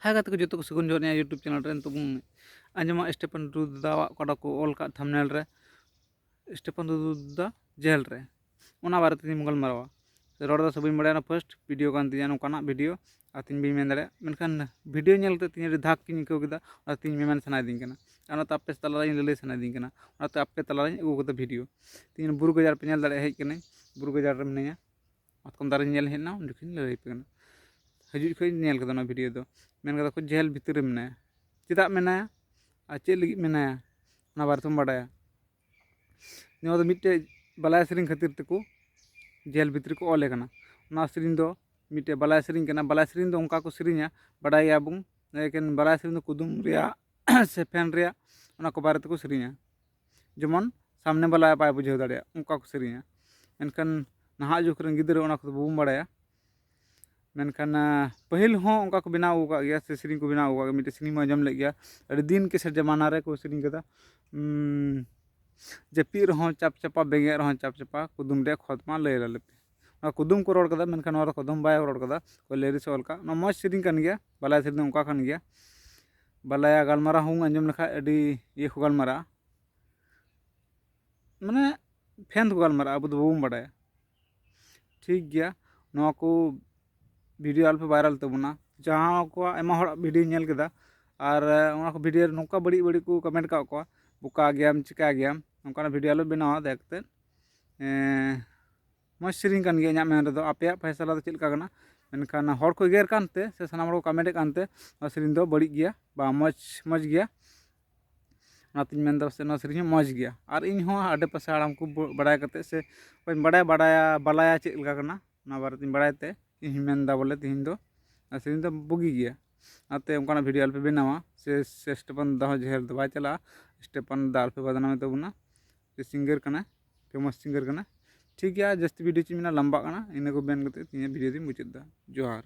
हाय गाते को जो सगुन जोनिया यूट्यूब चैनल रे तो आंजमा स्टेफन टुडू दावा को ऑल का थंबनेल रे स्टेफन टुडू दा जेल रे ओना बारे ते मंगल मारवा रोड दा सब बड़ा फर्स्ट वीडियो कान तिया नोकाना वीडियो आतिन भी मेन दाड़े मेनखान वीडियो नेलते तिन रे धाक किन को किदा और तिन मेन सना दिन कना अना तो आपे तला ले सना दिन कना और तो आपे तला उ को वीडियो तिन बुरु गजार पे नेल दाड़े हेज कने बुरु गजार रे मनेया अतकम दारे नेल हेना उनकिन ले पे कना हजू खो नेल कदा वीडियो दो मेन कदा को जेल भितर मेनाया चेदा मेनाया आ चे लगी मेनाया ना बारे तुम बाडाया निवा दो मिट्टे बलाय सेरिंग खातिर तको जेल भितर को ओले कना ना सेरिंग दो मिट्टे बलाय सेरिंग कना बलाय सेरिंग दो उनका को सेरिंगा बाडाया बुं लेकिन बलाय सेरिंग दो कुदुम रिया से फैन रिया उना को बारे तको सेरिंगा जेमन सामने बलाय बाय बुझाव दाड़िया उनका को सेरिंगा मेनखान नहा जुग रन गिदर उना को बाबुम बाडाया मेनखान पहिल हों उनका को बनाव का गया से सेरिंग को बनाव का मिट्टे सेरिंग में जम ले गया अरे दिन के से जमाना रे को सेरिंग कदा जपीर हों चाप चपा बेंगे हों चाप चपा कुदुम रे खोदमा ले लेपे कुदुम को रोड कदा मेनखान और कुदुम बाय रोड कदा को लेरी सोल का न मौज सेरिंग कान गया बलाय सेरिंग उनका कान गया बलाया गालमारा हूँ अंजम लेखा अडी ये को गालमारा माने फैन को गालमारा अब तो बाबुम बाडाया ठीक गया नवा को वीडियो अल्प वायरल तबना जहाँ को एमा हड़ वीडियो नेल केदा और उना को वीडियो नौका बड़ी बड़ी को कमेंट का को बुका गयाम चिका गयाम उनका वीडियो अल्प बनावा देखते मौज सेरिंग कान गया इना मेन रेदो आपे फैसला दो चेलका कना मेनखान हड़ को गेर कानते से सनाम हड़ को कमेंट कानते सेरिंग दो बड़ी गया बा मौज गया नातिन मेन दो से सेरिंग मौज गया और इन हो आडे पासे आराम को बड़ाय करते से बड़ाया बलाया चेलका कना ना बारे तीन बड़ायते इन मेनदा बोले तीन दो सेरिंग दो बुगी गया आते उनका वीडियो अल्प बनावा से स्टेफन दा जेल दो बाय चला स्टेफन दा अल्प बदनाम तबना सिंगर कना फेमस सिंगर कना ठीक गया जस्ती वीडियो ची मेना लंबा कना इना को बेन करते तीन वीडियो दी मुचाद दा जोहार।